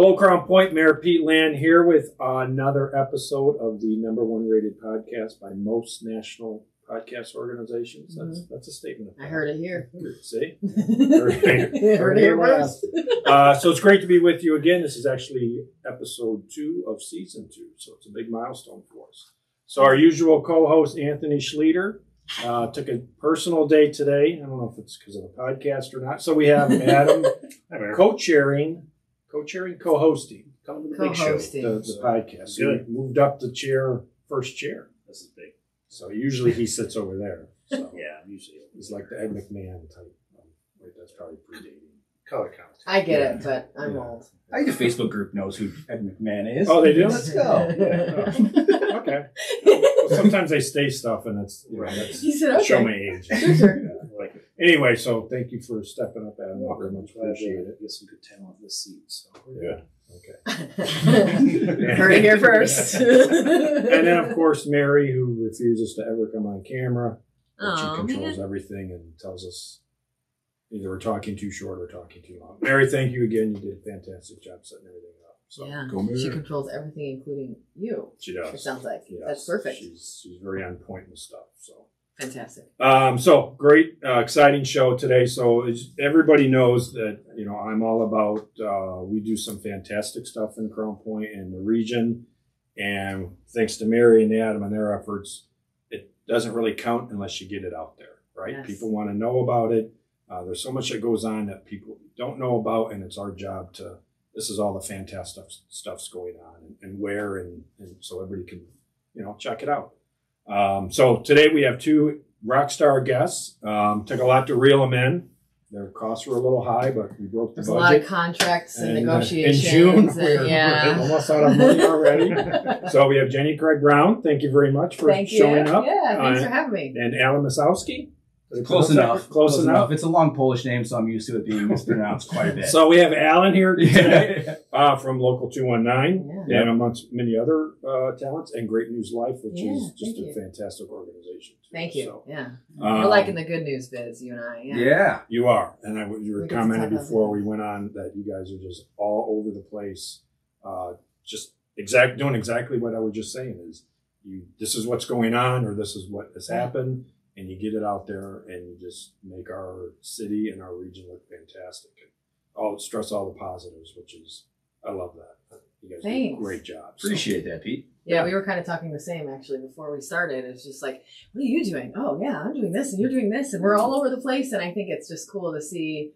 Hello, Crown Point. Mayor Pete Land here with another episode of the #1 rated podcast by most national podcast organizations. That's a statement. I heard it here. See? Heard it here first. So it's great to be with you again. This is actually episode 2 of season 2, so it's a big milestone for us. So our usual co-host, Anthony Schleter, took a personal day today. I don't know if it's because of the podcast or not. So we have Adam co-chairing, co-hosting. Come to the big show, the podcast. So he moved up the first chair. This is big. So usually he sits over there. So yeah, usually he's like the Ed McMahon type. Wait, that's probably predating. Color count. I get it, but I'm old. I think the Facebook group knows who Ed McMahon is. Oh, they do? Let's go. Yeah. Okay. Well, sometimes they stay stuff, and it's Okay. show my age. Sure. Like, anyway, so thank you for stepping up, Adam. I very much appreciate it. Get some good talent in this seat. So Yeah. Okay. Heard it here first. And then, of course, Mary, who refuses to ever come on camera, but she controls everything and tells us either we're talking too short or talking too long. Mary, thank you again. You did a fantastic job setting everything up. So, yeah, go Mary. She controls everything, including you. She does. It sounds like Yes. that's perfect. She's very on point with stuff. So fantastic. So great, exciting show today. So as everybody knows that I'm all about. We do some fantastic stuff in Crown Point and the region, and thanks to Mary and Adam and their efforts, it doesn't really count unless you get it out there, right? Yes. People want to know about it. There's so much that goes on that people don't know about, and it's our job to. This is all the fantastic stuff's going on, and where, and so everybody can, check it out. So today we have 2 rock star guests. Took a lot to reel them in. Their costs were a little high, but we broke the There's budget. a lot of contracts and negotiations. In June, we're almost out of money already. So we have Jenny Craig Brown. Thank you very much for showing up. Yeah, thanks for having me. And Alan Myszkowski. Close enough. Close enough. It's a long Polish name, so I'm used to it being mispronounced quite a bit. So we have Alan here today from Local 219 Yeah. and amongst many other talents, and GreatNews.Life, which is just a fantastic organization. Thank you. So, we're liking the good news biz, you and I. Yeah. You are. And you were commenting before we that. went on that you guys are just all over the place, just doing exactly what I was just saying is this is what's going on, or this is what has happened. And you get it out there, and you just make our city and our region look fantastic. And stress all the positives, which is, I love that. You guys do a great job. Appreciate that, Pete. Yeah, we were kind of talking the same actually before we started. It's just like, what are you doing? Oh yeah, I'm doing this, and you're doing this, and we're all over the place. And I think it's just cool to see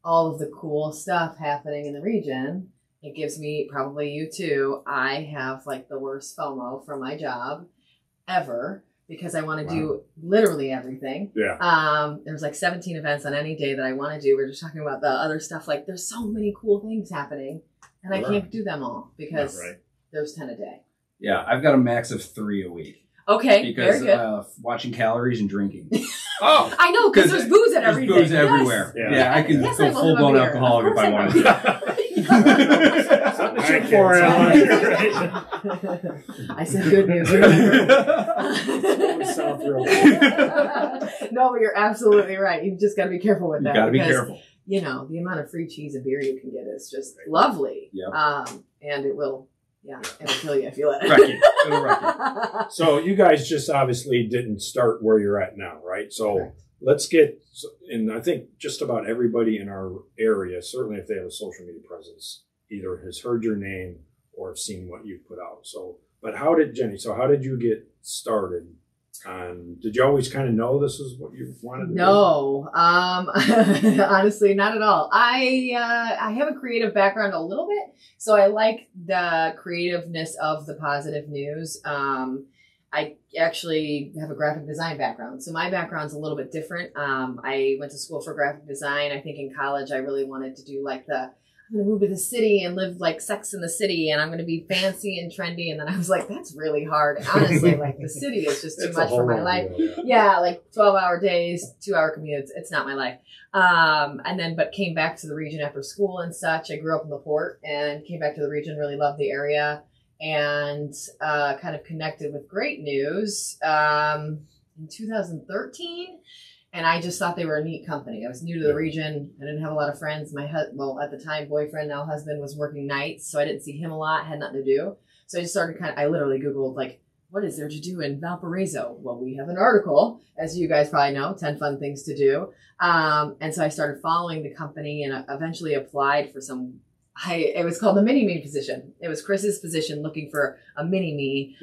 all of the cool stuff happening in the region. It gives me, probably you too. I have like the worst FOMO from my job ever, because I want to do literally everything. Yeah. There's like 17 events on any day that I want to do. We're just talking about the other stuff. Like there's so many cool things happening, and I can't do them all because there's 10 a day. Yeah, I've got a max of 3 a week. Okay, because very good. Watching calories and drinking. I know, because there's booze at everything. There's booze everywhere. Yes. Yeah, I can go full-blown alcoholic if I wanted to. I said good news. No, but you're absolutely right. You've just got to be careful with that. You got to be careful. The amount of free cheese and beer you can get is just lovely. Yeah. And it will, it'll kill you if you let it. Wreck you. It'll wreck you. So you guys just obviously didn't start where you're at now, right? So let's get, and I think just about everybody in our area, certainly if they have a social media presence, either has heard your name or have seen what you've put out. So, but how did you get started? Did you always kind of know this is what you wanted to do? No, honestly, not at all. I have a creative background a little bit, so I like the creativeness of the positive news. I actually have a graphic design background, so my background's a little bit different. I went to school for graphic design. I think in college I really wanted to do like I'm going to move to the city and live like Sex in the City, and I'm going to be fancy and trendy. And then I was like, that's really hard. Honestly, like the city is just too much for my life. Yeah, like 12-hour days, 2-hour commutes. It's not my life. But came back to the region after school and such. I grew up in LaPorte and came back to the region, really loved the area, and kind of connected with Great News in 2013. And I just thought they were a neat company. I was new to the region. I didn't have a lot of friends. My at the time, boyfriend, now husband, was working nights, so I didn't see him a lot. Had nothing to do. So I just started I literally Googled, like, what is there to do in Valparaiso? Well, we have an article, as you guys probably know, 10 fun things to do. And so I started following the company and eventually applied for it was called the mini-me position. It was Chris's position looking for a mini-me,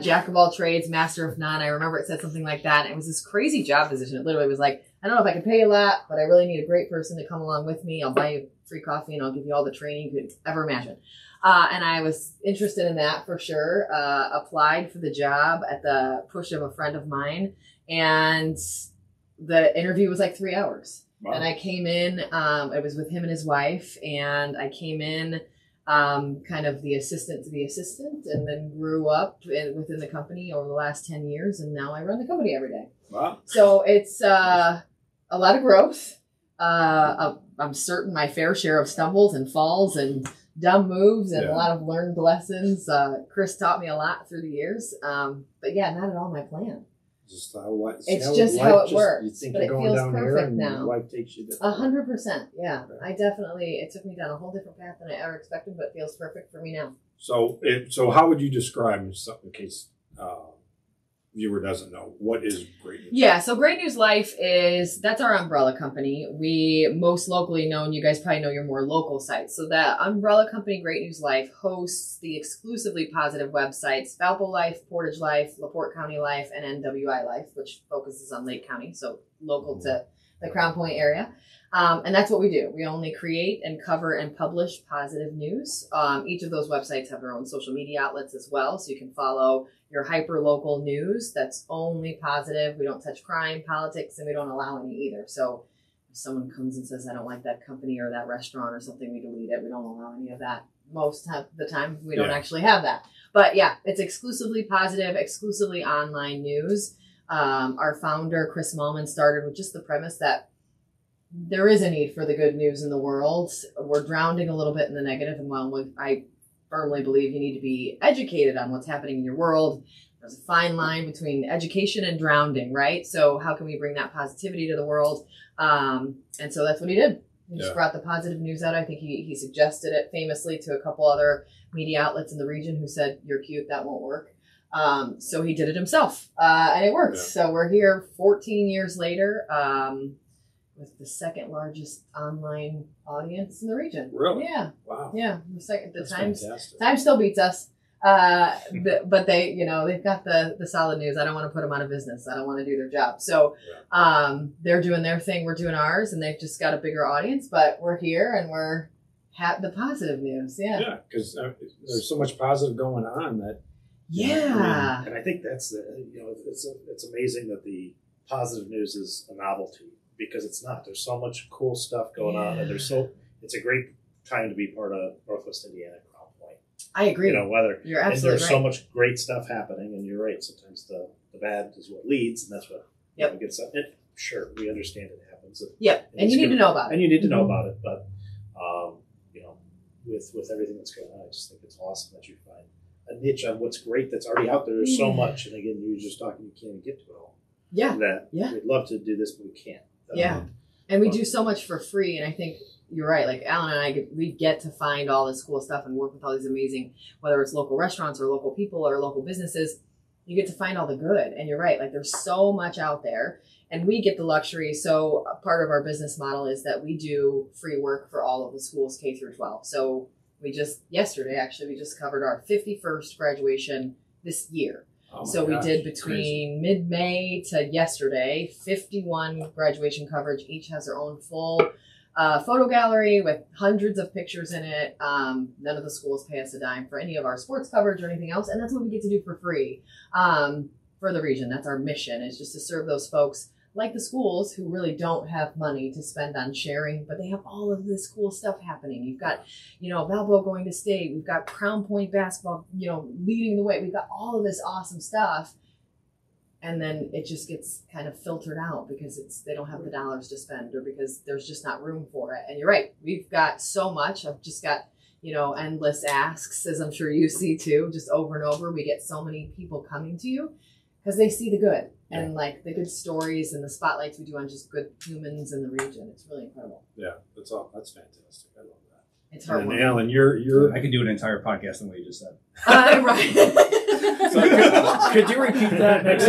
jack of all trades, master of none. I remember it said something like that. It was this crazy job position. It literally was like, I don't know if I can pay you a lot, but I really need a great person to come along with me. I'll buy you free coffee and I'll give you all the training you could ever imagine. And I was interested in that for sure. Applied for the job at the push of a friend of mine. And the interview was like 3 hours. Wow. And I came in, it was with him and his wife, and I came in kind of the assistant to the assistant, and then grew up within the company over the last 10 years, and now I run the company every day. Wow. So it's a lot of growth. I'm certain my fair share of stumbles and falls and dumb moves and a lot of learned lessons. Chris taught me a lot through the years. But yeah, not at all my plan. Just how it's just how it works. You think but you're it going feels down perfect here and now. your wife takes you 100%. Yeah. I definitely, it took me down a whole different path than I ever expected, but it feels perfect for me now. So how would you describe, in case viewer doesn't know, what is Great News? Yeah, so GreatNews.Life that's our umbrella company. We most locally known, you guys probably know your more local sites. So that umbrella company, GreatNews.Life, hosts the exclusively positive websites, Valpo Life, Portage Life, LaPorte County Life, and NWI Life, which focuses on Lake County, so local to the Crown Point area. And that's what we do. We only create and cover and publish positive news. Each of those websites have their own social media outlets as well. So you can follow your hyper-local news that's only positive. We don't touch crime, politics, and we don't allow any either. So if someone comes and says, I don't like that company or that restaurant or something, we delete it. We don't allow any of that. Most of the time, we don't actually have that. But yeah, it's exclusively positive, exclusively online news. Our founder, Chris Mallman, started with just the premise that there is a need for the good news in the world. We're drowning a little bit in the negative, and while I firmly believe you need to be educated on what's happening in your world, there's a fine line between education and drowning, right? So how can we bring that positivity to the world? And so that's what he did. He just brought the positive news out. I think he suggested it famously to a couple other media outlets in the region who said, you're cute, that won't work. So he did it himself, and it worked. So we're here 14 years later, with the second largest online audience in the region. Really? Yeah. Wow. Yeah. The second, That's time fantastic. still beats us. But they, they've got the solid news. I don't want to put them out of business. I don't want to do their job. So, they're doing their thing. We're doing ours, and they've just got a bigger audience, but we're here and we're the positive news. Yeah. Yeah. Because there's so much positive going on that. Yeah. And I think that's it's amazing that the positive news is a novelty, because it's not. There's so much cool stuff going on, and it's a great time to be part of Northwest Indiana Crown Point. I agree. Whether you're absolutely and there's right. so much great stuff happening, and you're right. Sometimes the bad is what leads, and that's what gets up. Sure, we understand it happens. And you need to know about it. And you need to know about it, but with everything that's going on, I just think it's awesome that you find a niche on what's great that's already out there. There's so much, and again, you were just talking, you can't even get to it all. We'd love to do this, but we can't. And we do so much for free, and I think you're right. Like Alan and we get to find all this cool stuff and work with all these amazing, whether it's local restaurants or local people or local businesses, you get to find all the good. And you're right. Like there's so much out there, and we get the luxury. So part of our business model is that we do free work for all of the schools K through 12. So yesterday, we just covered our 51st graduation this year. So we did between mid-May to yesterday, 51 graduation coverage. Each has their own full photo gallery with hundreds of pictures in it. None of the schools pay us a dime for any of our sports coverage or anything else. And that's what we get to do for free for the region. That's our mission, is just to serve those folks like the schools who really don't have money to spend on sharing, but they have all of this cool stuff happening. You've got, Valpo going to state. We've got Crown Point basketball, leading the way. We've got all of this awesome stuff. And then it just gets kind of filtered out because they don't have the dollars to spend, or because there's just not room for it. And you're right. We've got so much. I've just got, endless asks, as I'm sure you see too, just over and over. We get so many people coming to you because they see the good. and like the good stories and the spotlights we do on just good humans in the region. It's really incredible. Yeah, that's fantastic. I love that. It's And heartwarming. Alan, you're I could do an entire podcast on what you just said. Right. So could you repeat that next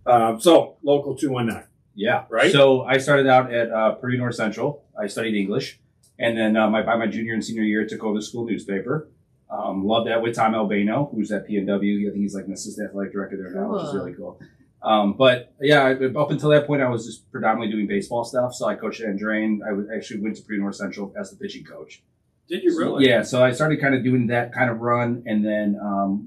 time? So local 219. Yeah. Right? So I started out at Purdue North Central. I studied English. And then by my junior and senior year, I took over the school newspaper. Loved that with Tom Albano, who's at PNW. I think he's like an assistant athletic director there now, which is really cool. But yeah, up until that point, I was just predominantly doing baseball stuff. So I coached at Andrain. I actually went to Purdue North Central as the pitching coach. Did you really? Yeah. So I started kind of doing that kind of run, and then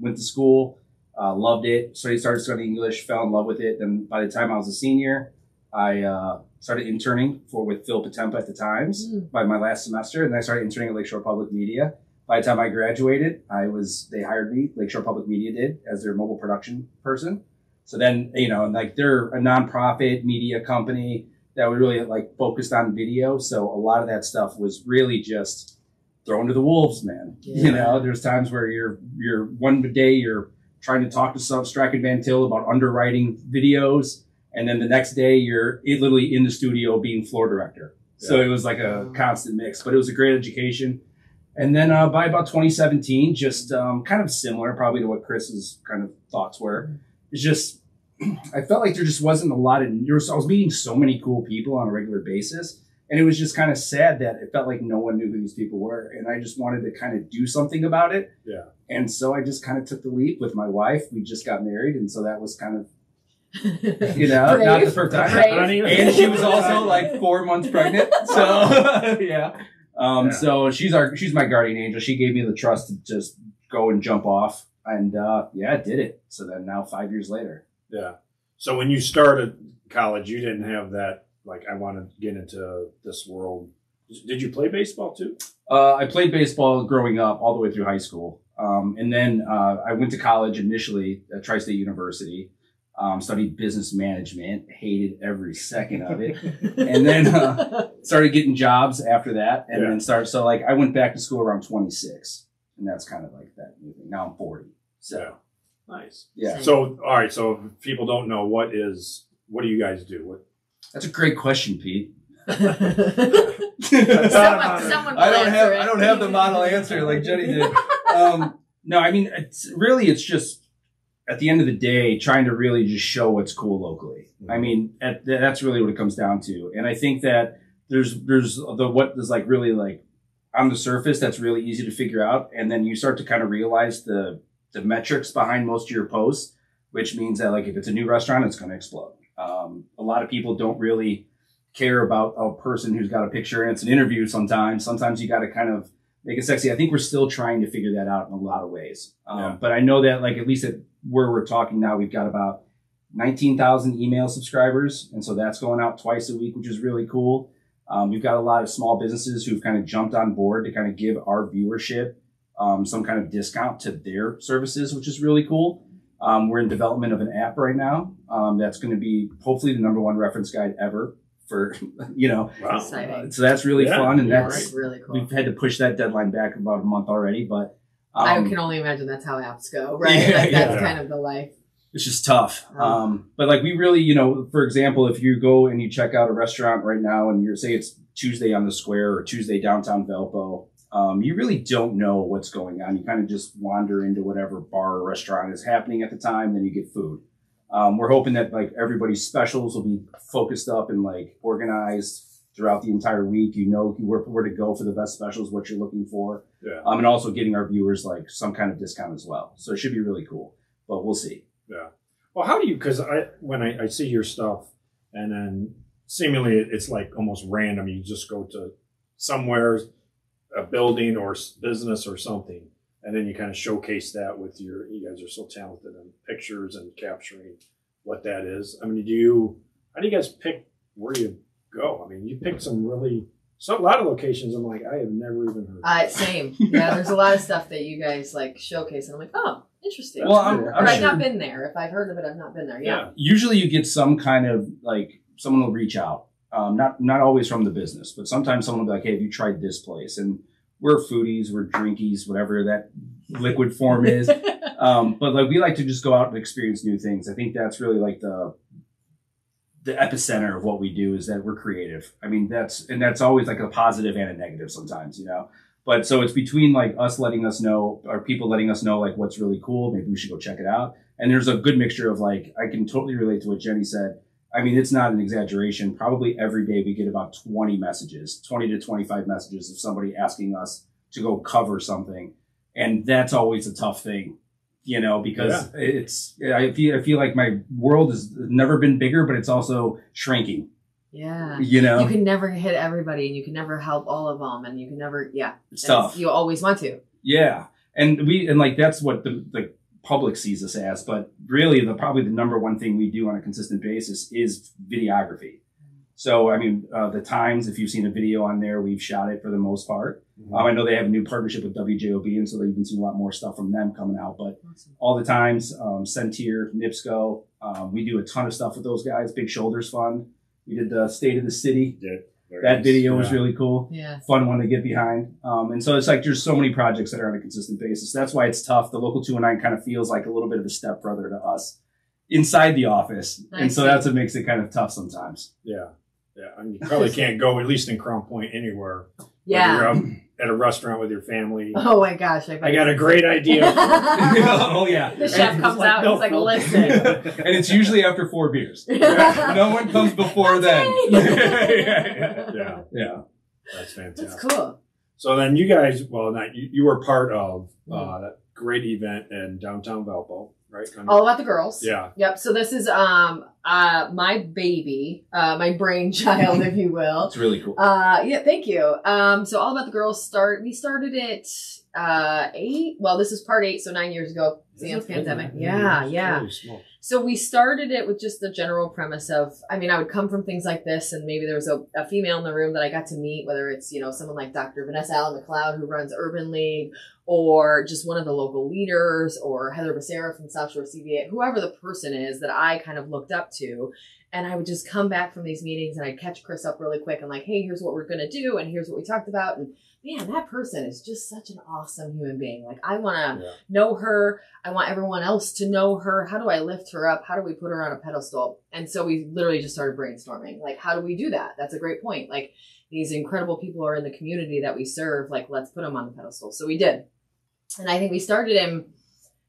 went to school, loved it. So I started studying English, fell in love with it. Then by the time I was a senior, I started interning with Phil Potempa at the Times by my last semester, and then I started interning at Lakeshore Public Media. By the time I graduated, they hired me. Lakeshore Public Media did as their mobile production person. So then, like they're a nonprofit media company that was really like focused on video. So a lot of that stuff was really just thrown to the wolves, man. Yeah. There's times where you're one day you're trying to talk to Strachan Van Til about underwriting videos. And then the next day you're literally in the studio being floor director. So it was like a constant mix, but it was a great education. And then by about 2017, just kind of similar probably to what Chris's kind of thoughts were. It's just, I felt like there just wasn't a lot I was meeting so many cool people on a regular basis. And it was just kind of sad that it felt like no one knew who these people were. And I just wanted to kind of do something about it. Yeah. And so I just kind of took the leap with my wife. We just got married. And so that was kind of, not the first time. And she was also like 4 months pregnant. So, yeah. So she's my guardian angel. She gave me the trust to just go and jump off. And, I did it. So then now 5 years later. Yeah. So when you started college, you didn't have that, like, I want to get into this world. Did you play baseball too? I played baseball growing up all the way through high school. And then I went to college initially at Tri-State University, studied business management, hated every second of it. And then started getting jobs after that. And then so like I went back to school around 26. And that's kind of like that new thing. Now I'm 40. So nice. Yeah. So, all right. So if people don't know, what do you guys do? That's a great question, Pete. Someone I don't have the model answer like Jenny did. No, I mean, it's just at the end of the day, trying to really just show what's cool locally. Mm-hmm. I mean, that's really what it comes down to. And I think that there's what is like really like on the surface, that's really easy to figure out. And then you start to kind of realize the metrics behind most of your posts, which means that like if it's a new restaurant, it's going to explode. A lot of people don't really care about a person who's got a picture, and it's an interview sometimes. Sometimes you got to kind of make it sexy. I think we're still trying to figure that out in a lot of ways. But I know that like at least at where we're talking now, we've got about 19,000 email subscribers. And so that's going out twice a week, which is really cool. We've got a lot of small businesses who've kind of jumped on board to kind of give our viewership some kind of discount to their services, which is really cool. We're in development of an app right now that's going to be hopefully the #1 reference guide ever for, Wow. Exciting. So that's really fun. And that's really cool. We've had to push that deadline back about a month already, but I can only imagine that's how apps go, right? That's kind of the life. It's just tough. But like we really, for example, if you go and you check out a restaurant right now and say it's Tuesday on the Square or Tuesday downtown Valpo, you really don't know what's going on. You kind of just wander into whatever bar or restaurant is happening at the time, then you get food. We're hoping that like everybody's specials will be focused up and like organized throughout the entire week. Where to go for the best specials, what you're looking for. Yeah. And also getting our viewers like some kind of discount as well. So it should be really cool, but we'll see. Yeah. Well, how do you, because when I see your stuff and then seemingly it's like almost random. You just go to somewhere, a building or business or something, and then you kind of showcase that with you guys are so talented in pictures and capturing what that is. I mean, how do you guys pick where you go? I mean, you picked a lot of locations I'm like, I have never even heard of. Same. Yeah, there's a lot of stuff that you guys like showcase, and I'm like, oh, interesting. Well, I've not been there. If I've heard of it, I've not been there. Yeah. Usually you get some kind of like, someone will reach out. Not always from the business, but sometimes someone will be like, hey, have you tried this place? And we're foodies, we're drinkies, whatever that liquid form is. But like, we like to just go out and experience new things. I think that's really like the epicenter of what we do, is that we're creative. I mean, that's always like a positive and a negative sometimes, you know? But so it's between like us letting us know, or people letting us know like what's really cool. Maybe we should go check it out. And there's a good mixture of like, I can totally relate to what Jenny said. I mean, it's not an exaggeration. Probably every day we get about 20 to 25 messages of somebody asking us to go cover something. And that's always a tough thing, you know, because I feel like my world has never been bigger, but it's also shrinking. Yeah. You know, you can never hit everybody, and you can never help all of them, and you can never, it's tough. You always want to. Yeah. And like, that's what the public sees us as, but really probably the number one thing we do on a consistent basis is videography. So, I mean, the Times, if you've seen a video on there, we've shot it for the most part. I know they have a new partnership with WJOB, and so you've been seeing a lot more stuff from them coming out, but all the Times, Sentier, NIPSCO, we do a ton of stuff with those guys. Big Shoulders Fund. We did the State of the City. That video was really cool. Yeah. Fun one to get behind. And so it's like there's so many projects that are on a consistent basis. That's why it's tough. The Local 219 kind of feels like a little bit of a stepbrother to us inside the office. And so that's what makes it kind of tough sometimes. Yeah. Yeah. I mean, you probably can't go, at least in Crown Point, anywhere. Yeah. You're out at a restaurant with your family. Oh my gosh. I got a great idea. Oh, yeah. The chef comes out and he's like, listen. And it's usually after 4 beers. No one comes before then. Yeah. That's fantastic. That's cool. So then you guys, well, you were part of that great event in downtown Valpo, right? All About the Girls. Yeah. Yep. So this is my baby, my brainchild, if you will. It's really cool. Yeah, thank you. So All About the Girls we started it 8. Well, this is part 8, so 9 years ago. Sans pandemic. Yeah. So we started it with just the general premise of, I mean, I would come from things like this, and maybe there was a female in the room that I got to meet, whether it's, you know, someone like Dr. Vanessa Allen McLeod, who runs Urban League, or just one of the local leaders, or Heather Becerra from South Shore CVA, whoever the person is that I kind of looked up to. And I would just come back from these meetings and I'd catch Chris up really quick and like, hey, here's what we're going to do. And here's what we talked about. And man, that person is just such an awesome human being. Like, I want to know her. I want everyone else to know her. How do I lift her up? How do we put her on a pedestal? And so we literally just started brainstorming. Like, how do we do that? That's a great point. Like, these incredible people are in the community that we serve. Like, let's put them on the pedestal. So we did. And I think we started in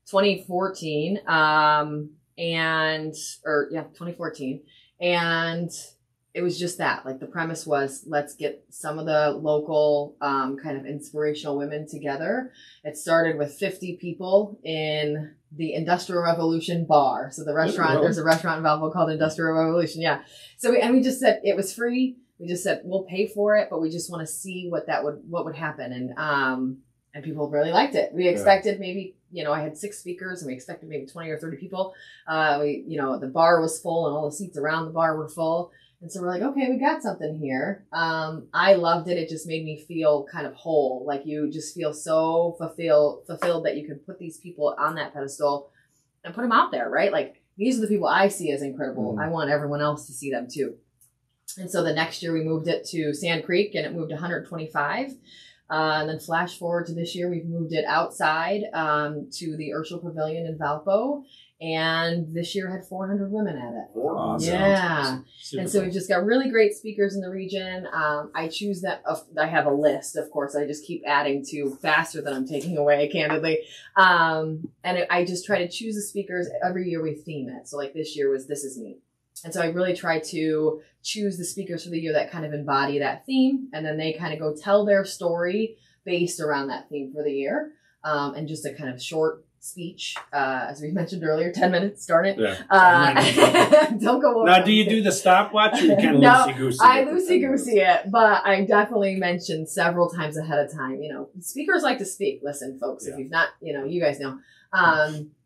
2014. 2014. And it was just that, like, the premise was, let's get some of the local kind of inspirational women together. It started with 50 people in the Industrial Revolution bar. So the restaurant, there's a restaurant in Valpo called Industrial Revolution. Yeah. So we just said it was free. We just said, we'll pay for it, but we just want to see what would happen. And people really liked it. We expected maybe, you know, I had 6 speakers and we expected maybe 20 or 30 people. The bar was full and all the seats around the bar were full. And so we're like, okay, we got something here. I loved it. It just made me feel kind of whole. Like, you just feel so fulfilled that you could put these people on that pedestal and put them out there, right? Like, these are the people I see as incredible. I want everyone else to see them too. And so the next year we moved it to Sand Creek and it moved to 125. And then flash forward to this year, we've moved it outside to the Urshel Pavilion in Valpo. And this year had 400 women at it. Awesome. Yeah. And so we've just got really great speakers in the region. I choose that. I have a list, of course. I just keep adding to faster than I'm taking away, candidly. I just try to choose the speakers. Every year we theme it. So like this year was This Is Me. And so I really try to choose the speakers for the year that kind of embody that theme. And then they kind of go tell their story based around that theme for the year. And just a kind of short speech, as we mentioned earlier, 10 minutes, darn it. Yeah. Don't go over. Now, do you do the stopwatch or you kind of loosey-goosey? I loosey-goosey it, but I definitely mentioned several times ahead of time, you know, speakers like to speak. Listen, folks, if you've not, you know, you guys know.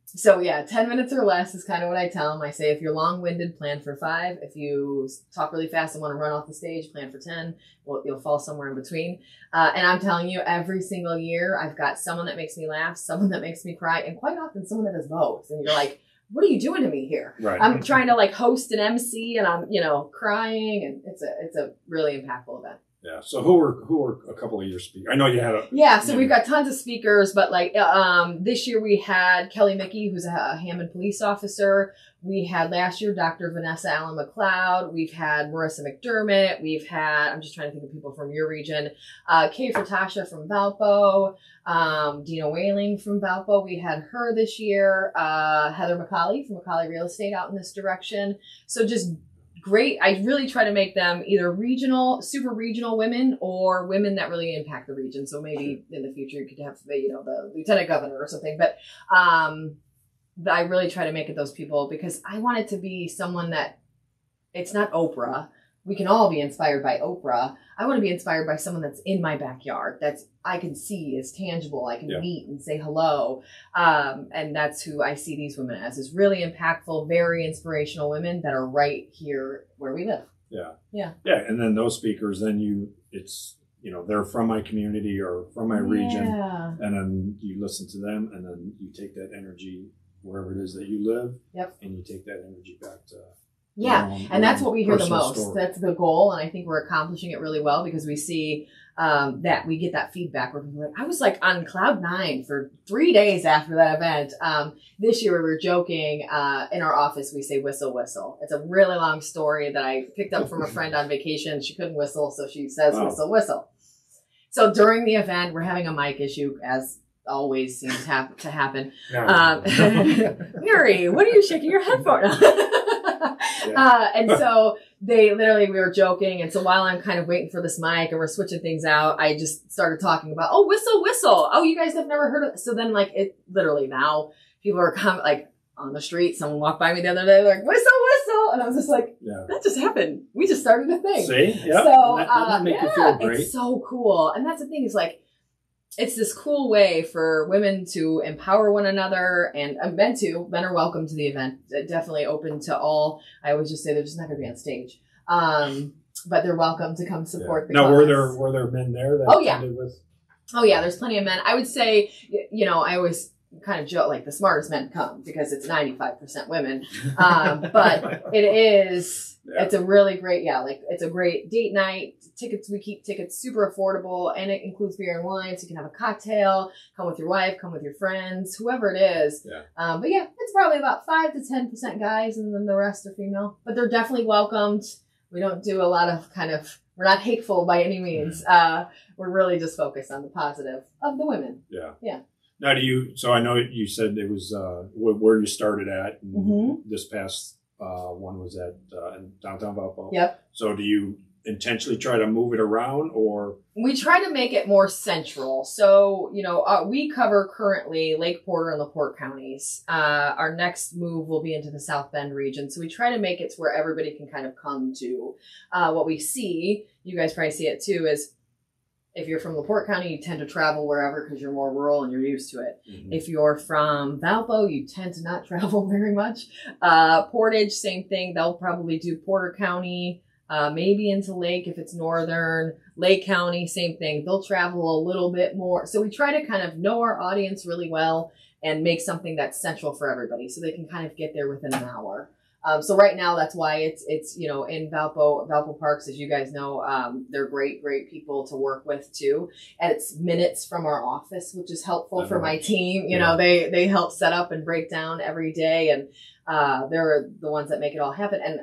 So yeah, 10 minutes or less is kind of what I tell them. I say, if you're long-winded, plan for 5. If you talk really fast and want to run off the stage, plan for 10. Well, you'll fall somewhere in between. And I'm telling you, every single year, I've got someone that makes me laugh, someone that makes me cry, and quite often someone that does both. And you're like, what are you doing to me here? Right. I'm trying to like host an MC and I'm, you know, crying, and it's a really impactful event. Yeah. So who were a couple of your speakers? I know you had a. Yeah. So we've got tons of speakers, but like this year we had Kelly Mickey, who's a Hammond police officer. We had last year Dr. Vanessa Allen McLeod. We've had Marissa McDermott. We've had, I'm just trying to think of people from your region. Kay Fratasha from Valpo. Dina Whaling from Valpo. We had her this year. Heather McCauley from McCauley Real Estate out in this direction. So just great. I really try to make them either regional, super regional women or women that really impact the region. So maybe in the future you could have, the lieutenant governor or something. But I really try to make it those people because I want it to be someone that it's not Oprah. We can all be inspired by Oprah. I want to be inspired by someone that's in my backyard, that's I can see, is tangible. I can meet and say hello. And that's who I see these women as, is really impactful, very inspirational women that are right here where we live. Yeah. Yeah. Yeah. And then those speakers, then they're from my community or from my region. And then you listen to them and then you take that energy wherever it is that you live. Yep. And you take that energy back to and that's what we hear the most. Story. That's the goal, and I think we're accomplishing it really well because we see that we get that feedback where people are like, I was like on cloud 9 for 3 days after that event. This year we were joking in our office. We say whistle, whistle. It's a really long story that I picked up from a friend on vacation. She couldn't whistle, so she says whistle, whistle. So during the event, we're having a mic issue as always seems to happen. Mary, what are you shaking your head for? And so we were joking. And so while I'm kind of waiting for this mic and we're switching things out, I just started talking about, whistle, whistle. Oh, you guys have never heard of it. So then it literally now people are like on the street. Someone walked by me the other day, like whistle, whistle. And I was just like, that just happened. We just started a thing. See? Yeah. So, that make you feel great. It's so cool. And that's the thing is like, it's this cool way for women to empower one another and men are welcome to the event. Definitely open to all. I always just say they're just not going to be on stage. But they're welcome to come support the cause. Now, were there men there that attended with? Oh yeah, there's plenty of men. I would say, I always kind of joke like the smartest men come because it's 95% women. But it is, it's a really great, it's a great date night. Tickets, we keep tickets super affordable and it includes beer and wine. So you can have a cocktail, come with your wife, come with your friends, whoever it is. But it's probably about 5 to 10% guys and then the rest are female, but they're definitely welcomed. We don't do a lot of we're not hateful by any means. We're really just focused on the positive of the women. Yeah. Now, so I know you said it was where you started at. And this past one was at in downtown Valpo. Yep. So do you intentionally try to move it around or? We try to make it more central. So, we cover currently Lake Porter and LaPorte counties. Our next move will be into the South Bend region. So we try to make it to where everybody can kind of come to. What we see, you guys probably see it too, is if you're from LaPorte County, you tend to travel wherever because you're more rural and you're used to it. If you're from Valpo, you tend to not travel very much. Portage, same thing. They'll probably do Porter County, maybe into Lake if it's northern. Lake County, same thing. They'll travel a little bit more. So we try to kind of know our audience really well and make something that's central for everybody so they can kind of get there within an hour. So right now, that's why it's in Valpo Parks, as you guys know, they're great people to work with too. And it's minutes from our office, which is helpful for my team. They help set up and break down every day. And they're the ones that make it all happen. And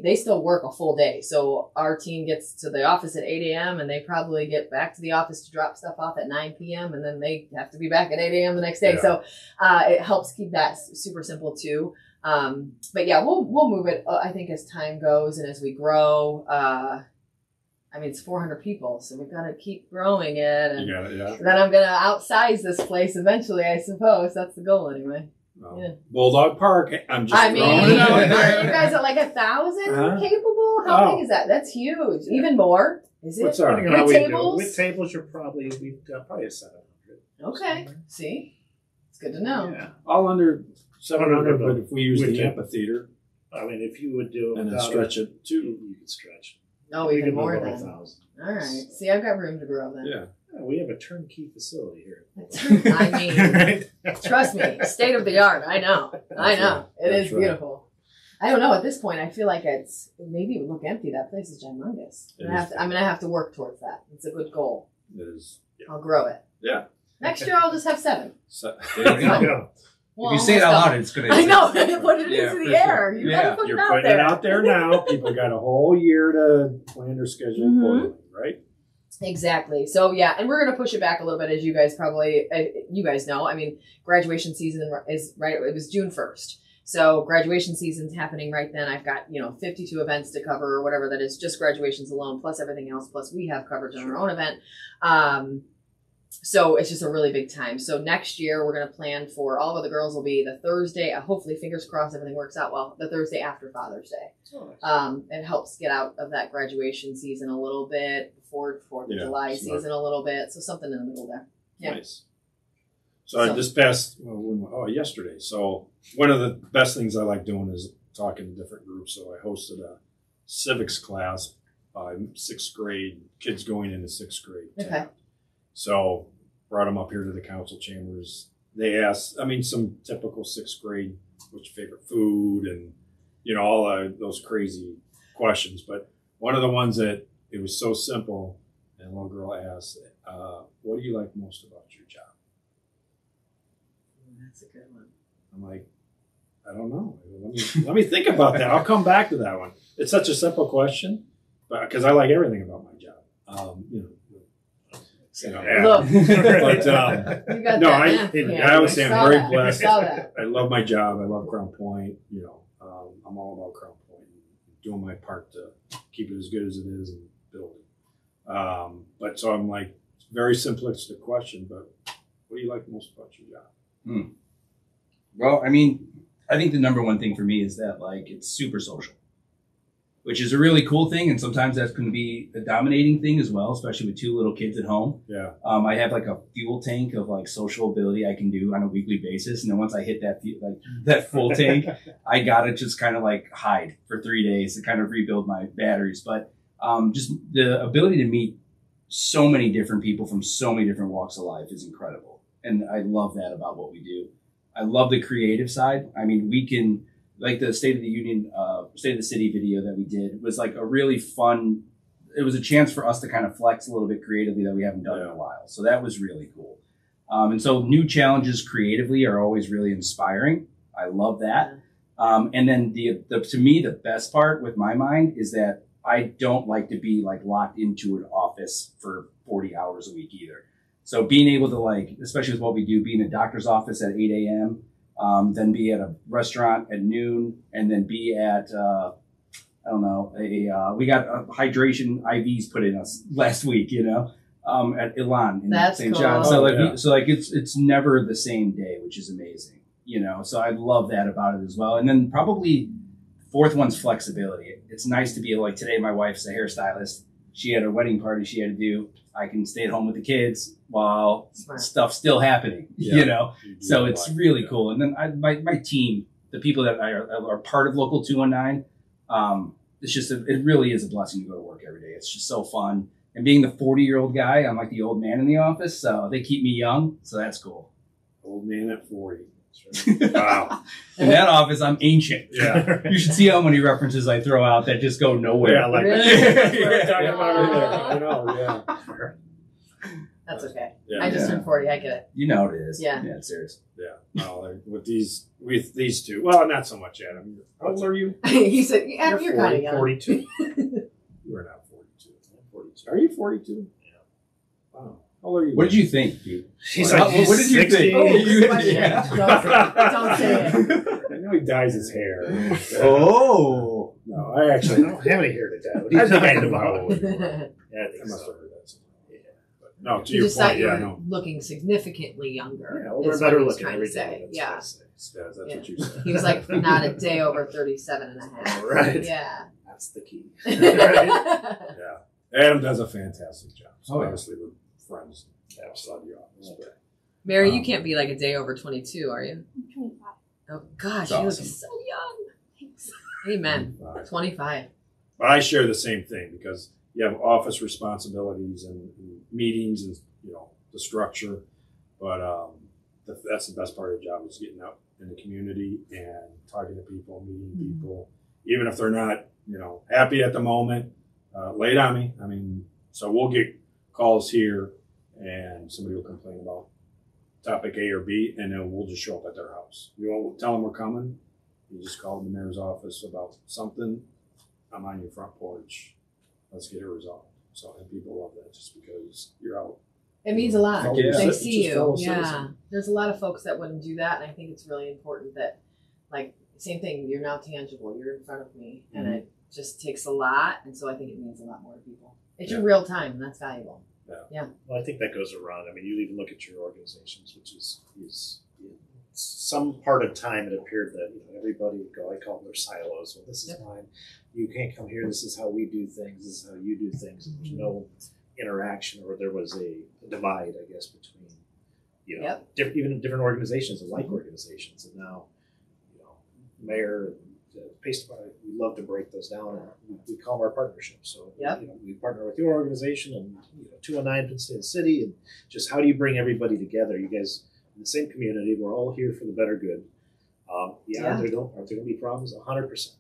they still work a full day. So our team gets to the office at 8 a.m. and they probably get back to the office to drop stuff off at 9 p.m. And then they have to be back at 8 a.m. the next day. So it helps keep that super simple too. But we'll move it, I think, as time goes and as we grow. It's 400 people, so we've got to keep growing it. And then I'm going to outsize this place eventually, I suppose. That's the goal anyway. Bulldog Park. You guys are like 1,000 capable? How big is that? That's huge. Even more? Is it? With tables? With tables, we've got probably a 700. Okay. See? It's good to know. Yeah. All under 700, but if we use the amphitheater. If you would do it and then stretch it too. You could stretch. Oh, even more than 1,000. All right. See, I've got room to grow then. Yeah, we have a turnkey facility here. Trust me, state of the art. I know. It is beautiful. I don't know. At this point, I feel like it's maybe it would look empty. That place is ginormous. I'm gonna have to work towards that. It's a good goal. It is. Yeah. I'll grow it. Yeah. Next year, I'll just have 7. So, There you go. Well, If you say it out loud, it's gonna. I know. Put it Yeah, into for the air. sure. You Yeah. gotta put you're it out putting there. it out there now. People got a whole year to plan their schedule accordingly, right? Exactly. So yeah, and we're gonna push it back a little bit, as you guys know. I mean, graduation season is right. It was June 1st, so graduation season's happening right then. I've got 52 events to cover, or whatever that is, just graduations alone, plus everything else, plus we have coverage on our own event. So it's just a really big time. So next year we're gonna plan for all of the girls will be the Thursday. Hopefully, fingers crossed, everything works out well. The Thursday after Father's Day. Oh, nice. It helps get out of that graduation season a little bit, before 4th of July smart. season a little bit. So something in the middle there. Yeah. Nice. So this past, yesterday. So one of the best things I like doing is talking to different groups. So I hosted a civics class, 6th grade, kids going into 6th grade. Okay. So brought them up here to the council chambers. They asked, some typical 6th grade, what's your favorite food, and all those crazy questions. But one of the ones that it was so simple, and a little girl asked, "What do you like most about your job?" That's a good one. I'm like, I don't know. Let me think about that. I'll come back to that one. It's such a simple question, but because I like everything about my job. Look. But You got no, that. I would say I'm very I blessed. saw that. I love my job. I love Crown Point. I'm all about Crown Point, doing my part to keep it as good as it is and build it. But so I'm like, very simplistic question, but what do you like most about your job? Well, I think the number one thing for me is that it's super social, which is a really cool thing, and sometimes that can be a dominating thing as well, especially with 2 little kids at home. Yeah. I have a fuel tank of social ability I can do on a weekly basis, and then once I hit that full tank, I gotta just kind of hide for 3 days to kind of rebuild my batteries. But just the ability to meet so many different people from so many different walks of life is incredible, and I love that about what we do. I love the creative side. We can. The State of the Union, State of the City video that we did was a really fun, it was a chance for us to kind of flex a little bit creatively that we haven't done in a while. So that was really cool. And so new challenges creatively are always really inspiring. I love that. And then to me, the best part with my mind is that I don't like to be locked into an office for 40 hours a week either. So being able to especially with what we do, be in a doctor's office at 8 a.m., then be at a restaurant at noon, and then be at, we got hydration IVs put in us last week, at Elan in St. Cool. John. So it's never the same day, which is amazing, so I love that about it as well. And then probably 4th one's flexibility. It's nice to be today my wife's a hairstylist. She had a wedding party she had to do. I can stay at home with the kids while stuff's still happening, So it's really cool. And then my team, the people that are part of Local 219, it really is a blessing to go to work every day. It's just so fun. And being the 40-year-old guy, I'm the old man in the office, so they keep me young. So that's cool. Old man at 40. Wow. In that office, I'm ancient. Yeah. You should see how many references I throw out that just go nowhere. Yeah, Really? that's what I'm talking about right there. I know, yeah. That's okay. Yeah. I just turned 40. I get it. You know it is. Yeah. Yeah, it's serious. Yeah. No, with these 2, well, not so much, Adam. How old are you? He said, Adam, you're kind of young. 42. You are not 42. I'm 42. Are you 42? Yeah. Wow. How old are you? What did you think, Pete? He's what did you 60. think? Oh, good You- question. yeah. Don't say it. I know he dyes his hair. Oh. No, I I actually don't have any hair to dye. What are you I think I talking know how about? old you are. Yeah, I I think must so. have heard that somewhere. Yeah. But no, to You your just thought point, you yeah, were no. looking significantly younger. Yeah, older is and what better he was looking trying every to day. say. That's Yeah. what I say. That's Yeah. what you said. He was not a day over 37 and a half. Right. Yeah. That's the key. Right. Yeah. Adam does a fantastic job. So Oh, yeah. obviously we're friends outside the office. But Mary, you can't be a day over 22, are you? I'm 25. Oh, gosh, That's you look awesome. so young. Thanks. Amen. 25. 25. But I share the same thing because you have office responsibilities and meetings and the structure. But that's the best part of the job is getting out in the community and talking to people, meeting people, even if they're not, happy at the moment, lay it on me. I mean, so we'll get calls here and somebody will complain about topic A or B, and then we'll just show up at their house. You won't tell them we're coming. You just call the mayor's office about something. I'm on your front porch. Let's get it resolved. So, and people love that just because you're out. It means a lot. Yeah. They It's see just you. fellow Yeah. citizen. There's a lot of folks that wouldn't do that. And I think it's really important that, like, same thing, you're now tangible. You're in front of me. And it just takes a lot. And so I think it means a lot more to people. It's your real time, and that's valuable. Yeah. Well, I think that goes around. I mean, you even look at your organizations, which is some part of time it appeared that everybody would go, I call them their silos. Well, this is mine. You can't come here. This is how we do things. This is how you do things. And there's no interaction, or there was a divide, I guess, between even different organizations and like organizations. And now, mayor and police department, we love to break those down, and we call them our partnerships. So we partner with your organization and 219 Penn State City, and just how do you bring everybody together? You guys in the same community, we're all here for the better good. Aren't there going to be problems? 100%.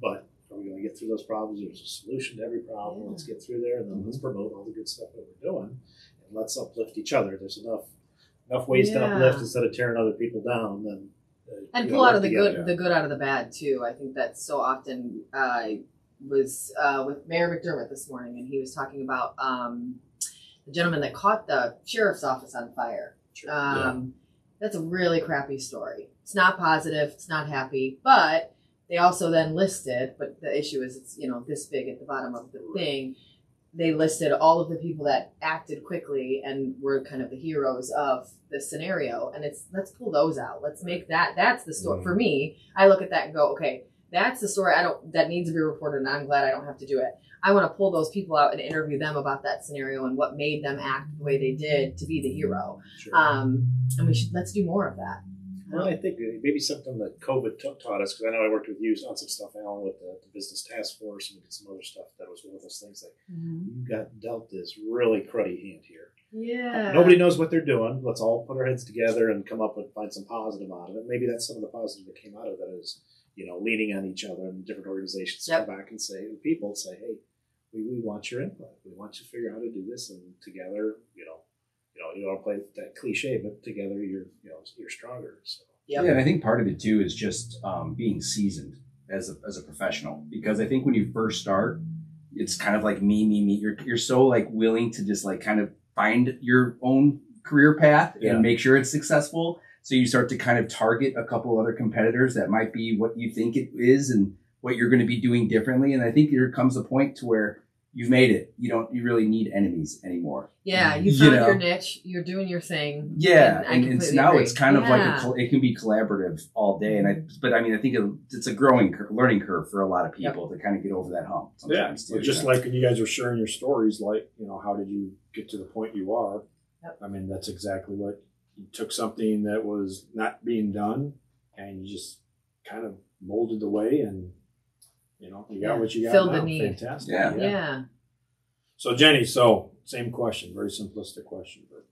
But are we going to get through those problems? There's a solution to every problem. Let's get through there, and then let's promote all the good stuff that we're doing, and let's uplift each other. There's enough ways to uplift instead of tearing other people down. Then and pull out of the good out of the bad too. I think that's so often. I was with Mayor McDermott this morning, and he was talking about the gentleman that caught the sheriff's office on fire. Sure. That's a really crappy story. It's not positive. It's not happy. But they also then listed, but the issue is it's, this big at the bottom of the thing. They listed all of the people that acted quickly and were kind of the heroes of the scenario. And let's pull those out. Let's make that's the story. For me, I look at that and go, okay, that's the story that needs to be reported, and I'm glad I don't have to do it. I want to pull those people out and interview them about that scenario and what made them act the way they did to be the hero. Sure. And let's do more of that. Well, I think maybe something that COVID taught us, because I know I worked with you on some stuff, Alan, with the business task force, and we did some other stuff that was one of those things like, you got dealt this really cruddy hand here. Yeah. Nobody knows what they're doing. Let's all put our heads together and come up and find some positive out of it. Maybe that's some of the positive that came out of that is, leaning on each other and different organizations come back and say, hey, we want your input. We want you to figure out how to do this, and together, you don't play that cliche, but together you're stronger. So. Yeah, and I think part of it too is just being seasoned as a professional, because I think when you first start, it's kind of like me. You're so like willing to just like kind of find your own career path and make sure it's successful. So you start to kind of target a couple other competitors that might be what you think it is and what you're going to be doing differently. And I think there comes a point to where you've made it. You really need enemies anymore. Yeah, you found your niche. You're doing your thing. Yeah, and now agree. It's kind of like it can be collaborative all day. And I think it's a learning curve for a lot of people to kind of get over that hump. Sometimes too, just like when you guys were sharing your stories, like how did you get to the point you are? Yep. I mean, that's exactly what you took something that was not being done, and you just kind of molded the way and. You got what you got. Filled now. The need. Fantastic. Yeah. So Jenny, same question, very simplistic question, but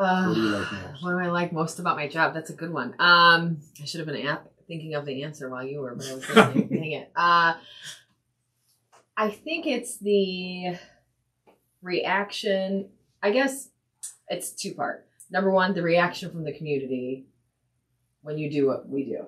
what do you like most? What do I like most about my job? That's a good one. I should have been thinking of the answer while you were, but I was thinking, dang it. I think it's the reaction. I guess it's two-part. Number one, the reaction from the community when you do what we do.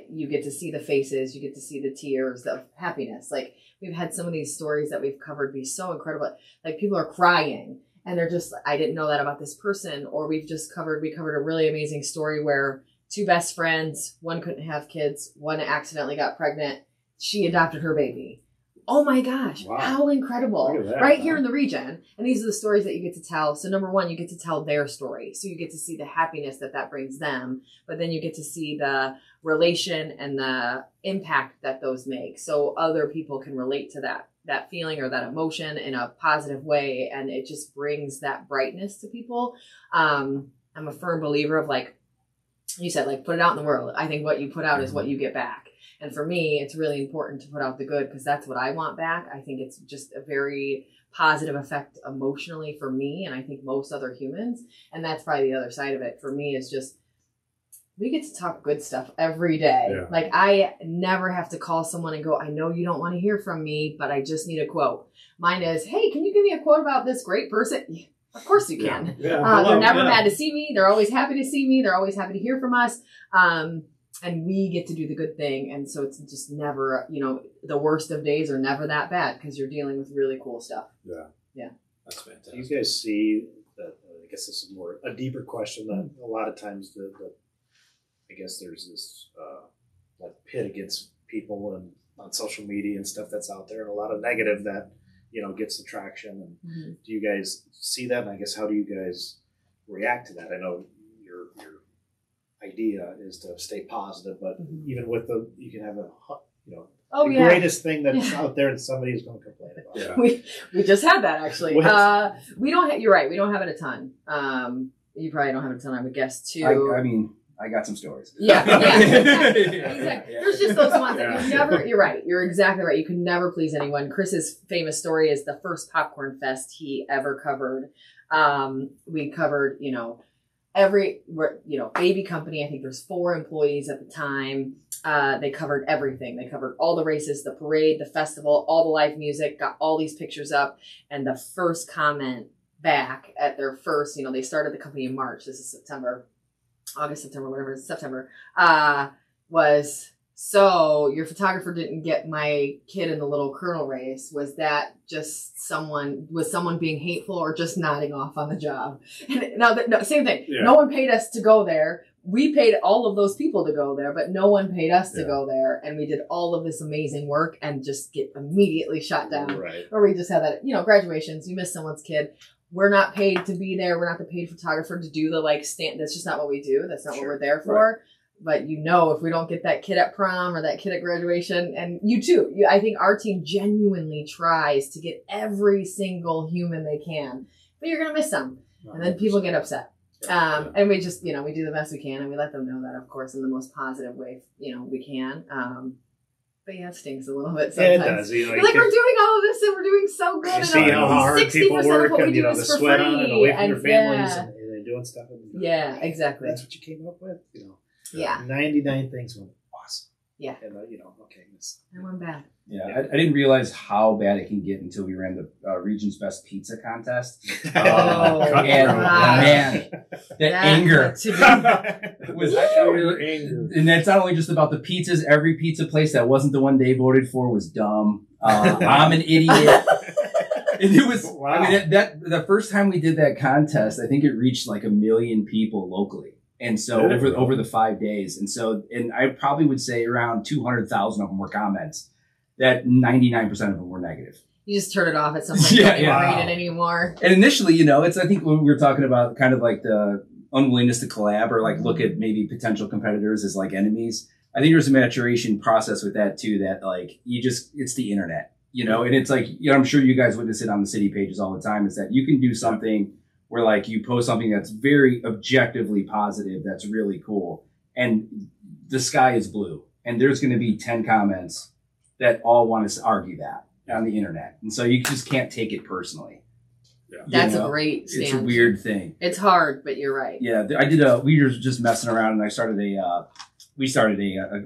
You get to see the faces, you get to see the tears of happiness. Like we've had some of these stories that we've covered be so incredible. Like people are crying and they're just, I didn't know that about this person. Or we covered a really amazing story where two best friends, one couldn't have kids, one accidentally got pregnant. She adopted her baby. Oh my gosh, wow. How incredible. Here in the region. And these are the stories that you get to tell. So number one, you get to tell their story. So you get to see the happiness that brings them, but then you get to see the relation and the impact that those make. So other people can relate to that feeling or that emotion in a positive way. And it just brings that brightness to people. I'm a firm believer of, like you said, like put it out in the world. I think what you put out is what you get back. And for me, it's really important to put out the good because that's what I want back. I think it's just a very positive effect emotionally for me, and I think most other humans. And that's probably the other side of it for me is just we get to talk good stuff every day. Yeah. Like I never have to call someone and go, I know you don't want to hear from me, but I just need a quote. Mine is, hey, can you give me a quote about this great person? Yeah, of course you can. They're never mad to see me. They're always happy to see me. They're always happy to hear from us. And we get to do the good thing. And so it's just never, the worst of days are never that bad because you're dealing with really cool stuff. Yeah. Yeah. That's fantastic. Do you guys see that? I guess this is more a deeper question that a lot of times I guess there's this like pit against people and on social media and stuff that's out there, and a lot of negative that gets the traction. And do you guys see that? And I guess how do you guys react to that? I know your idea is to stay positive, but even with you can have the greatest thing that's out there, and somebody's going to complain about it. We just had that actually. We don't. You're right. We don't have it a ton. You probably don't have it a ton, I would guess too. I mean, I got some stories. Yeah, exactly. There's just those ones that you never. You're right. You're exactly right. You can never please anyone. Chris's famous story is the first popcorn fest he ever covered. We covered, every baby company. I think there's 4 employees at the time. They covered everything. They covered all the races, the parade, the festival, all the live music. Got all these pictures up, and the first comment back at their first. They started the company in March. This is September. August, September, whatever it is, September, was, so your photographer didn't get my kid in the little Colonel race. Was that just someone being hateful or just nodding off on the job? And no, same thing. Yeah. No one paid us to go there. We paid all of those people to go there, but no one paid us to go there. And we did all of this amazing work and just get immediately shot down. Right. Or we just had that, graduations, you miss someone's kid. We're not paid to be there. We're not the paid photographer to do the stand. That's just not what we do. That's not what we're there for. Right. But if we don't get that kid at prom or that kid at graduation, and you too, I think our team genuinely tries to get every single human they can, but you're going to miss them. And then people get upset. And we just, we do the best we can, and we let them know that, of course, in the most positive way, we can. But yeah, it stings a little bit sometimes. Yeah, it does. We're like, we're doing all of this and we're doing so good. You see how hard people work and, the sweat free. on and away from their families and they're doing stuff. Yeah, exactly. That's what you came up with, Yeah. 99 things went awesome. Yeah. And, okay. And one bad. Yeah, I didn't realize how bad it can get until we ran the region's best pizza contest. Man, the anger was anger, and that's not only just about the pizzas. Every pizza place that wasn't the one they voted for was dumb. I'm an idiot. And it was. Wow. I mean, that the first time we did that contest, I think it reached like 1 million people locally. And so over the 5 days, and I probably would say around 200,000 of them were comments. That 99% of them were negative. You just turn it off at some point. You don't read it anymore. And initially, it's, I think when we were talking about kind of like the unwillingness to collab or like look at maybe potential competitors as like enemies. I think there's a maturation process with that too, that like it's the internet, and it's like, I'm sure you guys witness it on the city pages all the time, is that you can do something where like you post something that's very objectively positive, that's really cool, and the sky is blue, and there's going to be 10 comments that all want to argue that on the internet. And so you just can't take it personally. Yeah. That's a great stand. It's a weird thing. It's hard, but you're right. Yeah. We were just messing around, and I started a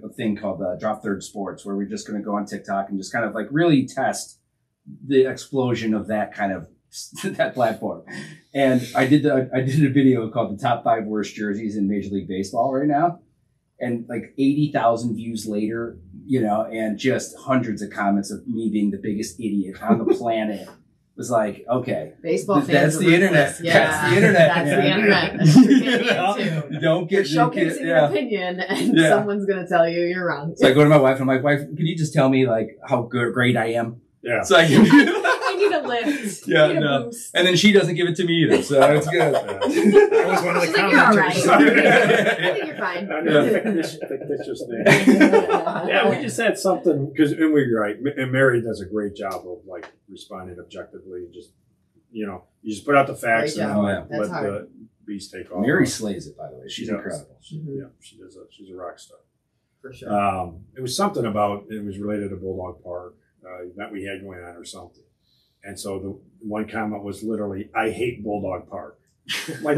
thing called Drop Third Sports, where we're just going to go on TikTok and just kind of like really test the explosion of that kind of that platform. And I did a video called the top 5 worst jerseys in Major League Baseball right now. And like 80,000 views later, and just hundreds of comments of me being the biggest idiot on the planet. It was like, okay, baseball fans. That's the internet. Yeah. That's the internet. That's the internet. That's what you're getting into. Don't get you're showcasing your opinion, and someone's going to tell you you're wrong. So I go to my wife and I'm like, wife, can you just tell me like how great I am? Yeah. So I need a lift. Yeah, no. Boost. And then she doesn't give it to me either, so it's good. That was one of the comments. You're all right. I think you're fine. Fictitious thing. Yeah, we just had something, and we're right. And Mary does a great job of like responding objectively. Just you just put out the facts and let the beast take off. Mary slays it, by the way. She's incredible. Yeah, she does. She's a rock star. For sure. It was something about, it was related to Bulldog Park that we had going on or something. And so the one comment was literally, "I hate Bulldog Park." Like,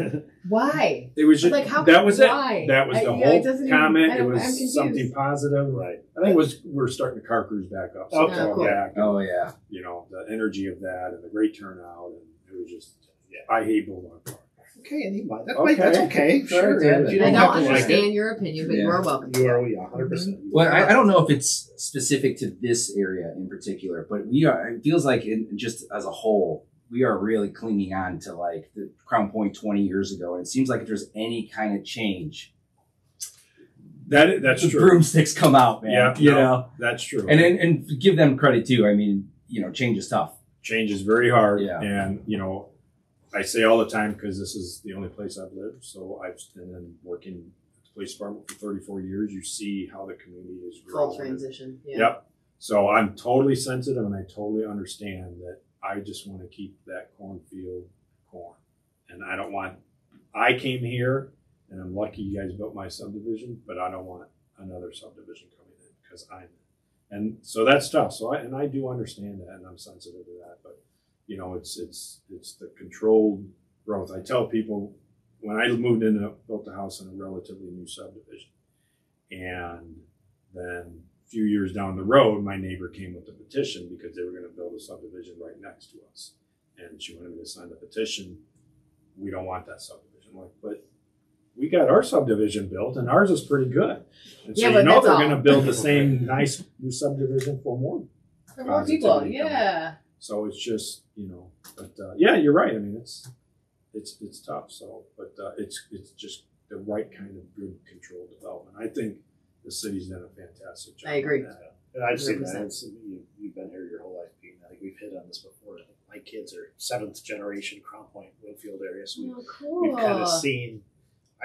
Why? it was just Like, how? that was why? it. That was the Yeah, it whole doesn't comment. even, It I'm was confused. something positive. Right. I think it was we're starting the car cruise back up. So Okay. it's all Cool. back. Oh yeah. You know, the energy of that and the great turnout, and it was just. Yeah. I hate Bulldog Park. Okay, and you might. Okay. That's okay. Sure. Yeah, If you I don't don't have to like understand it, your opinion, but Yeah. you are welcome. you are 100%. Well, I don't know if it's specific to this area in particular, but we are. It feels like, just as a whole, we are really clinging on to like the Crown Point 20 years ago, and it seems like if there's any kind of change, That's the true. broomsticks come out, man. Yeah, you no, know, that's true. and give them credit too. I mean, change is tough. Change is very hard. Yeah. And, I say all the time because this is the only place I've lived. So I've been working at the police department for 34 years. You see how the community is Full growing. transition. Yeah. Yep. So I'm totally sensitive and I totally understand that I just want to keep that cornfield corn. And I came here and I'm lucky you guys built my subdivision, but I don't want another subdivision coming in because and so that's tough. So I do understand that and I'm sensitive to that, but it's the controlled growth. I tell people when I moved in, built a house in a relatively new subdivision, and then a few years down the road, my neighbor came with a petition because they were going to build a subdivision right next to us, and she wanted me to sign the petition. We don't want that subdivision. I'm like, but we got our subdivision built, and ours is pretty good. And so Yeah, but they're that's going to all. build the same nice new subdivision for more. For more people. Positivity coming. Yeah. So it's just, but yeah, you're right. I mean, it's tough. So, but it's just the right kind of good controlled development. I think the city's done a fantastic job. I agree. on that. And I've seen 100%. that. You've been here your whole life, Pete. I think we've hit on this before. My kids are 7th generation Crown Point, Winfield area. So Oh, cool. we've kind of seen.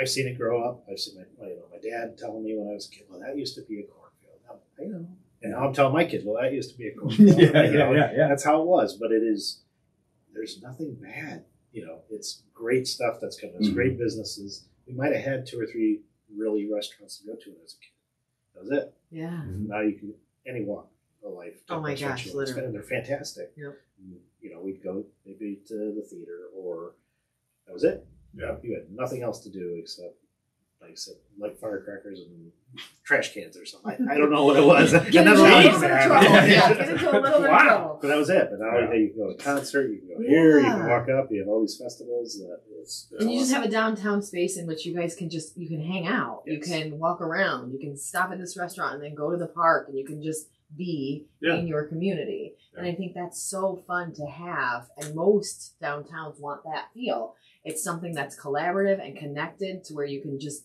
I've seen it grow up. I've seen my dad telling me when I was a kid, well, that used to be a cornfield. Now, and now I'm telling my kids, well, that used to be a cornfield. Yeah. That's how it was. But there's nothing bad. It's great stuff that's coming. It's great businesses. We might have had 2 or 3 really restaurants to go to as a kid. That was it. Yeah. Now you can any walk of life. Oh my restaurant gosh, you want. literally. And they're fantastic. Yep. We'd go maybe to the theater or that was it. Yeah. You had nothing else to do except, like I said, light firecrackers and trash cans or something. I don't know what it was. Get And into then a like- little bit of trouble. Yeah, get into a little bit of trouble. But that was it. But now you can go to a concert, you can go here, you can walk up, you have all these festivals. And you just have a downtown space in which you guys can you can hang out. Yes. You can walk around. You can stop at this restaurant and then go to the park and you can just be Yeah. in your community. And I think that's so fun to have. And most downtowns want that feel. It's something that's collaborative and connected to where you can just,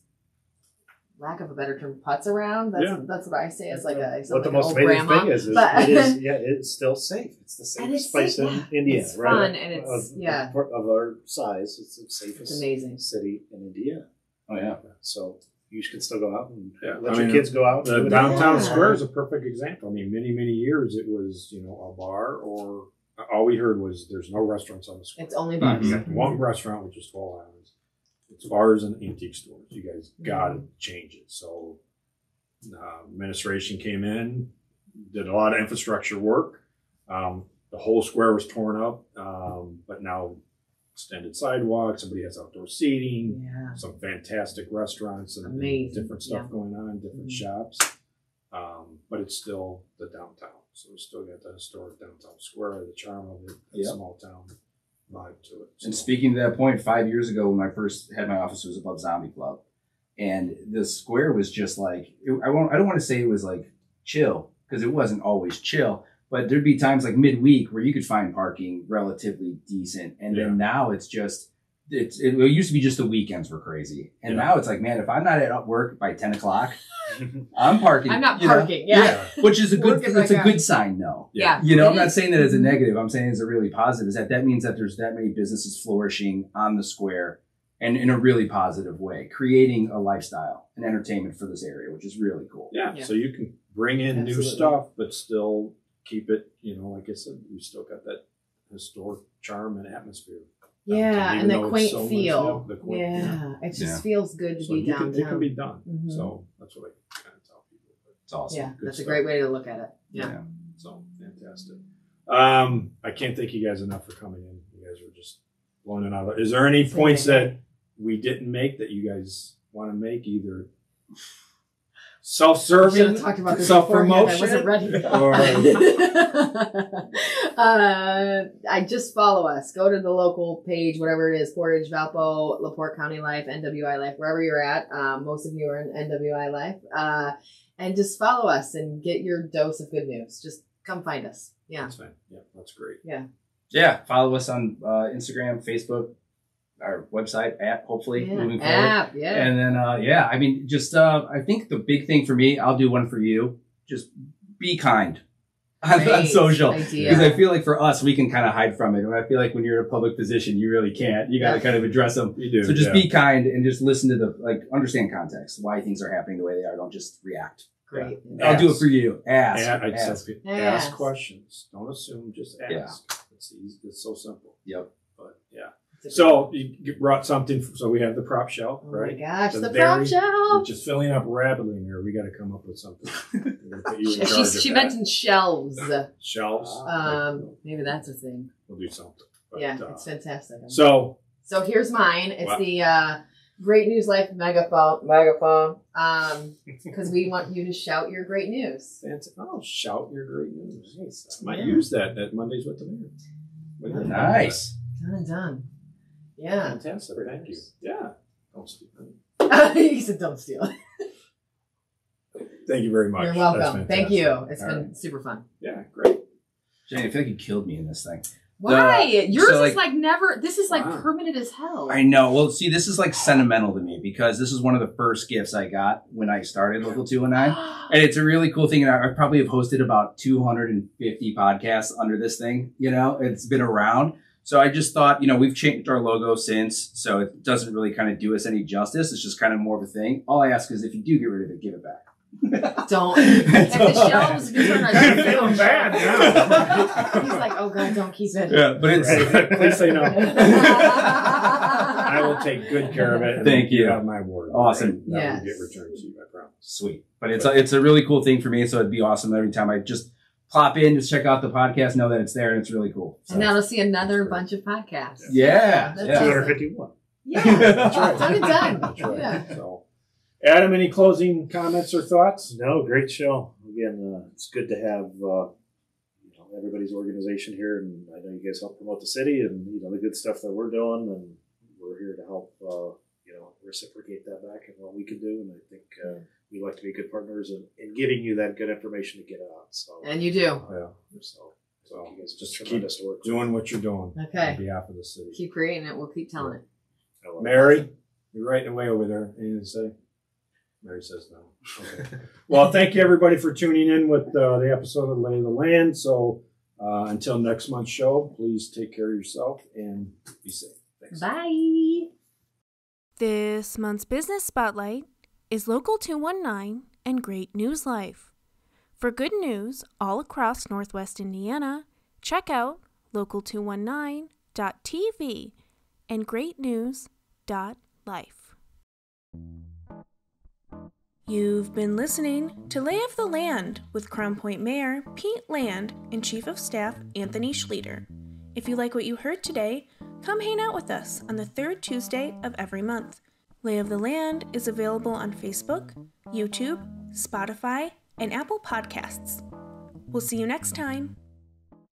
lack of a better term, putz around. That's what I say as like a What the like most an old amazing grandma. thing is But- it's still safe. It's the And safest it's place safe, in yeah. Indiana, It's right? fun and it's of our size, it's the it's safest amazing. city in Indiana. Oh yeah. So you can still go out and Yeah, let I your mean, kids go out. The and do downtown Yeah. square is a perfect example. I mean, many years it was, a bar, or all we heard was there's no restaurants on the square. It's only bars. Mhm. One restaurant, which is 12 Islands. It's bars and antique stores. You guys got to change it. So, administration came in, did a lot of infrastructure work. The whole square was torn up, but now extended sidewalks. Somebody has outdoor seating. Yeah. Some fantastic restaurants and Amazing. different stuff Yeah. going on, different Mhm. shops. But it's still the downtown. So we still got the historic downtown square, the charm of it, the Yep. small town vibe to it. And So- speaking to that point, 5 years ago when I first had my office, it was above Zombie Club, and the square was just like I don't want to say it was like chill because it wasn't always chill, but there'd be times like midweek where you could find parking relatively decent, and Yeah. then now it's just it used to be just the weekends were crazy, and Yeah. now it's like, man, if I'm not at work by 10 o'clock, I'm parking. I'm not you know? parking. Yeah. Which is a good. Working It's a back good out. sign, though. Yeah. You know, It I'm not is. saying that as a Mhm. negative. I'm saying it's a really positive. Is that means that there's that many businesses flourishing on the square and in a really positive way, creating a lifestyle and entertainment for this area, which is really cool. Yeah, Yeah. so you can bring in new Absolutely. stuff, but still keep it, like I said, we still got that historic charm and atmosphere. Yeah, Even and the though it's quaint so much, feel. the quaint- Yeah, it just Yeah. feels good to So be it downtown. can be done. Mhm. So that's what I kind of tell people. It's awesome. Yeah, Good that's a stuff. great way to look at it. Yeah. So fantastic. I can't thank you guys enough for coming in. You guys were just blowing it out. Is there any points that we didn't make that you guys want to make, either self-serving, self-promotion? I wasn't ready. I just follow us. Go to the local page, whatever it is, Portage, Valpo, LaPorte County Life, NWI Life, wherever you're at. Most of you are in NWI Life. And just follow us and get your dose of good news. Just come find us. Yeah. That's fine. Yeah, that's great. Yeah, follow us on Instagram, Facebook, our website, app, hopefully, moving forward. App, yeah. And then, I mean, just, I think the big thing for me, I'll do one for you, just be kind on social. Because I feel like for us, we can kind of hide from it. And I feel like when you're in a public position, you really can't. You got to kind of address them. You do. So just be kind and just listen to understand context, why things are happening the way they are. Don't just react. Great. Yeah. I'll do it for you. Ask questions. Don't assume, just ask. Yeah. It's easy. It's so simple. Yep. But yeah. So you brought something. So we have the prop shelf, right? Oh my gosh, the prop shelf. We're just filling up rapidly in here. We got to come up with something. She mentioned shelves. Shelves. Maybe that's a thing. We'll do something. But, it's fantastic. So here's mine. It's the GreatNews.Life megaphone. Because we want you to shout your great news. Oh, shout your great news. Nice. I might use that at Mondays with the Mayor. Nice. Done and done. Yeah. Fantastic. Thank you. Yeah. Don't steal. He said don't steal. Thank you very much. You're welcome. Thank you. It's been super fun. Yeah, great. Jenny, I feel like you killed me in this thing. Why? Yours is like never, this is like permanent as hell. I know. Well, see, this is like sentimental to me because this is one of the first gifts I got when I started Local 219. And it's a really cool thing. And I probably have hosted about 250 podcasts under this thing. You know, it's been around. So I just thought, we've changed our logo since, so it doesn't really kind of do us any justice. It's just kind of more of a thing. All I ask is if you do get rid of it, give it back. Don't. If the shelves return, I'm feeling bad now. He's like, oh God, don't keep it. Yeah, but it's please say no. I will take good care of it. Thank you. You have my word. Awesome. That will get returned to you, I promise. Sweet. But it's a really cool thing for me, so it'd be awesome every time I just plop in, just check out the podcast, know that it's there, and it's really cool. So. And now to see another bunch of podcasts. Yeah. 251. Yeah. That's right. Done and done. That's right. Yeah. So, Adam, any closing comments or thoughts? No, great show. Again, it's good to have everybody's organization here, and I know you guys help promote the city and the good stuff that we're doing, and we're here to help reciprocate that back and what we can do. And I think we like to be good partners in giving you that good information to get out. So and you do. Yeah. So you guys just keep keep doing what you're doing. Okay. On behalf of the city. Keep creating it. We'll keep telling it. Mary, you're writing away over there. Anything to say? Mary says no. Okay. Well, thank you everybody for tuning in with the episode of Lay of the Land. So until next month's show, please take care of yourself and be safe. Thanks. Bye. This month's business spotlight is Local 219 and GreatNews.Life. For good news all across Northwest Indiana, check out local219.tv and GreatNews.Life. You've been listening to Lay of the Land with Crown Point Mayor Pete Land and Chief of Staff Anthony Schlueter. If you like what you heard today, come hang out with us on the third Tuesday of every month. Lay of the Land is available on Facebook, YouTube, Spotify, and Apple Podcasts. We'll see you next time.